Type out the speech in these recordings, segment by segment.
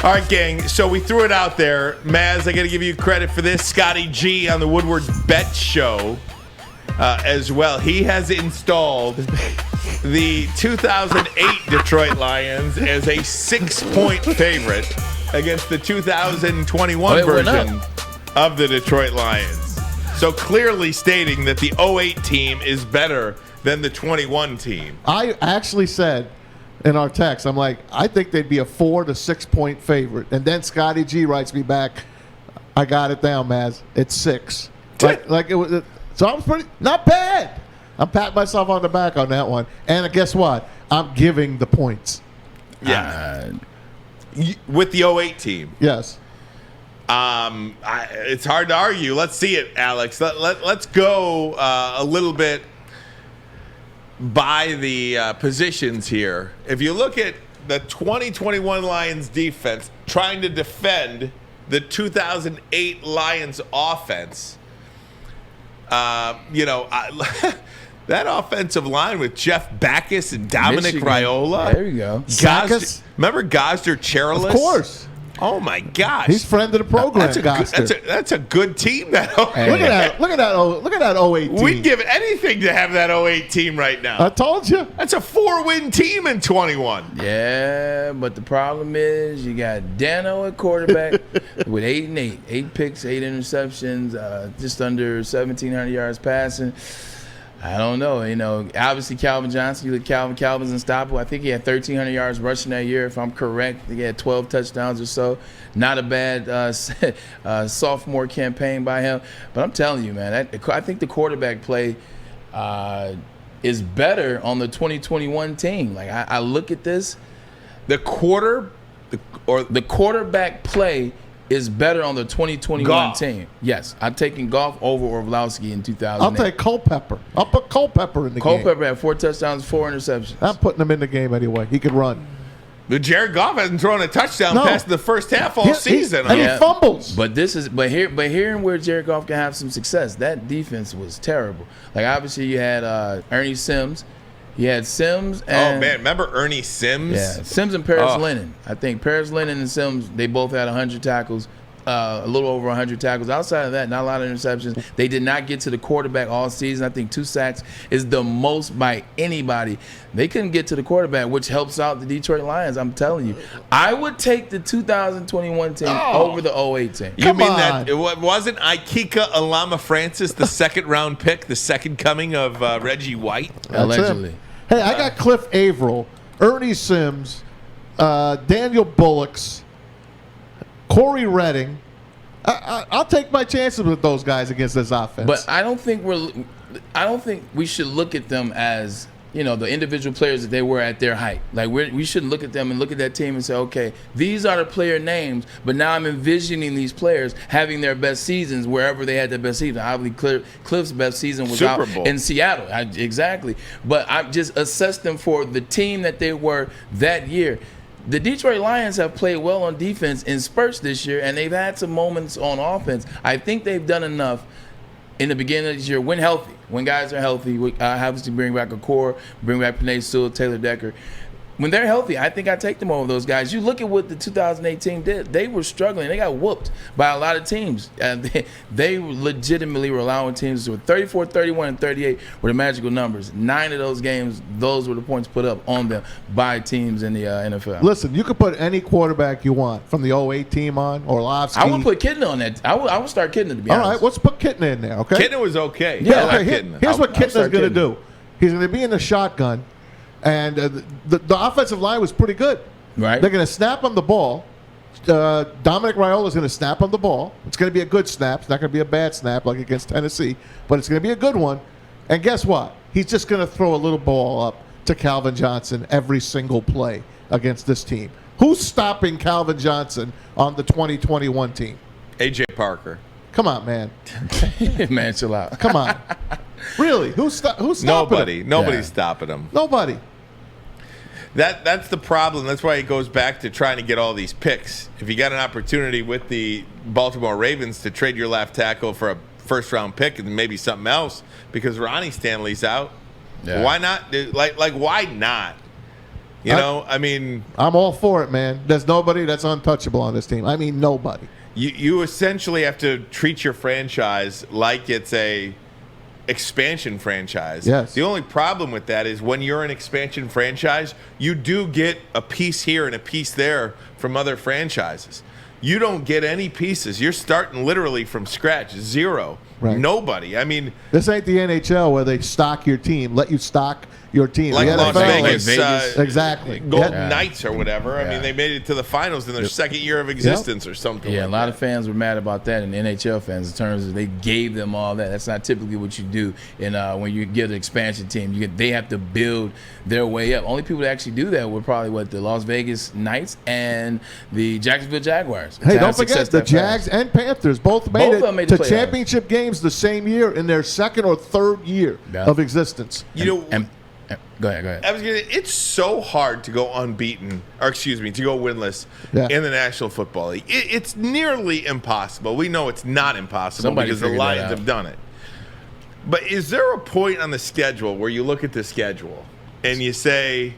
All right, gang. So we threw it out there. Maz, I got to give you credit for this. Scotty G on the Woodward Bet Show as well. He has installed the 2008 Detroit Lions as a 6-point favorite against the 2021 version of the Detroit Lions. So clearly stating that the 08 team is better than the 21 team. I actually said in our text, I'm like, I think they'd be a 4 to 6 point favorite. And then Scotty G writes me back, I got it down, Maz. It's 6. Like it was. So I'm pretty not bad. I'm patting myself on the back on that one. And guess what? I'm giving the points. Yeah. With the 08 team. Yes. It's hard to argue. Let's see it, Alex. Let's go a little bit by the positions here. If you look at the 2021 Lions defense trying to defend the 2008 Lions offense, that offensive line with Jeff Backus and Dominic Raiola. There you go. Remember Gosder Cherilus? Of course. Oh my gosh, he's friend of the program. That's a good team. That look at that 08 team. We'd give anything to have that 08 team right now. I told you. That's a 4-win team in 21. Yeah, but the problem is you got Dano at quarterback with 8 and 8, 8 picks, 8 interceptions, just under 1,700 yards passing. I don't know. Obviously Calvin Johnson, you look at Calvin's unstoppable. I think he had 1,300 yards rushing that year, if I'm correct. He had 12 touchdowns or so. Not a bad sophomore campaign by him. But I'm telling you, man, I think the quarterback play is better on the 2021 team. Like, I look at this. The quarterback play is better on the 2021 Goff. team. Yes, I'm taking Goff over Orlowski in 2008. I'll take Culpepper. I'll put Culpepper in the game. Culpepper had 4 touchdowns, 4 interceptions. I'm putting him in the game anyway. He can run. But Jared Goff hasn't thrown a touchdown past the first half all season. And he fumbles. But hearing where Jared Goff can have some success, that defense was terrible. Like, obviously you had Ernie Sims. You had Sims and remember Ernie Sims? Yeah, Sims and Paris Lennon. I think Paris Lennon and Sims, they both had 100 tackles, a little over 100 tackles. Outside of that, not a lot of interceptions. They did not get to the quarterback all season. I think 2 sacks is the most by anybody. They couldn't get to the quarterback, which helps out the Detroit Lions. I'm telling you, I would take the 2021 team over the 08 team. You mean that it wasn't Ikeka Alama Francis the second-round pick, the second coming of Reggie White? Allegedly. Hey, I got Cliff Averill, Ernie Sims, Daniel Bullocks, Corey Redding. I'll take my chances with those guys against this offense. But I don't think we should look at them as, the individual players that they were at their height. Like, we shouldn't look at them and look at that team and say, okay, these are the player names, but now I'm envisioning these players having their best seasons wherever they had their best season. Obviously, Cliff's best season was Super out Bowl. in Seattle. Exactly. But I just assessed them for the team that they were that year. The Detroit Lions have played well on defense in spurts this year, and they've had some moments on offense. I think they've done enough in the beginning of this year when healthy. When guys are healthy, we obviously bring back a core, bring back Penei Sewell, Taylor Decker. When they're healthy, I think I take them over those guys. You look at what the 2018 did. They were struggling. They got whooped by a lot of teams. They legitimately were allowing teams to 34, 31, and 38 were the magical numbers. 9 of those games, those were the points put up on them by teams in the NFL. Listen, you could put any quarterback you want from the 08 team on, Orlovsky. I would put Kitten on that. I would start Kitten, to be honest. All right, let's put Kitten in there, okay? Kitten was okay. Yeah, I like okay. Kitten. Here's what Kitten's going to Kitten. do. He's going to be in the shotgun. And the offensive line was pretty good. Right. They're going to snap on the ball. Dominic Raiola is going to snap on the ball. It's going to be a good snap. It's not going to be a bad snap like against Tennessee, but it's going to be a good one. And guess what? He's just going to throw a little ball up to Calvin Johnson every single play against this team. Who's stopping Calvin Johnson on the 2021 team? A.J. Parker. Come on, man. Man, chill out. Come on. Really? Who's stopping him? Nobody's stopping him. Nobody. That's the problem. That's why it goes back to trying to get all these picks. If you got an opportunity with the Baltimore Ravens to trade your left tackle for a first-round pick and maybe something else because Ronnie Stanley's out, why not? Like why not? You know, I mean, I'm all for it, man. There's nobody that's untouchable on this team. I mean, nobody. you essentially have to treat your franchise like it's a expansion franchise. Yes. The only problem with that is when you're an expansion franchise, you do get a piece here and a piece there from other franchises. You don't get any pieces. You're starting literally from scratch, zero. Right. Nobody. I mean, This ain't the NHL where they stock your team, let you stock your team. like The Las NFL, Vegas, exactly. Golden Yeah. Knights or whatever. I mean, they made it to the finals in their second year of existence or something. Yeah, like a lot that. of fans were mad about that, and NHL fans, in terms of they gave them all that. That's not typically what you do. And when you get an expansion team, they have to build their way up. Only people that actually do that were probably the Las Vegas Knights and the Jacksonville Jaguars. Hey, To have don't success forget the that Jags fast. and Panthers both Both of made them it made the to playoffs. championship games the same year in their second or third year Yeah. of existence. You know, Go ahead. I was gonna. It's so hard to go unbeaten, or excuse me, to go winless Yeah. in the National Football League. It's nearly impossible. We know it's not impossible Somebody because the figured that Lions out. have done it. But is there a point on the schedule where you look at the schedule and you say,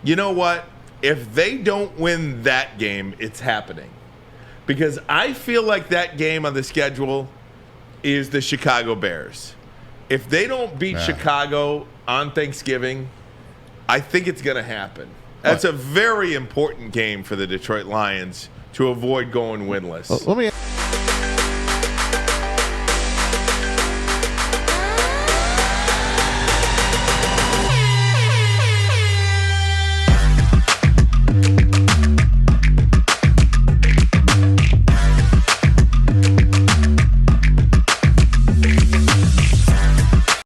you know what? If they don't win that game, it's happening. Because I feel like that game on the schedule is the Chicago Bears. If they don't beat Chicago on Thanksgiving, I think it's going to happen. That's a very important game for the Detroit Lions to avoid going winless. Let me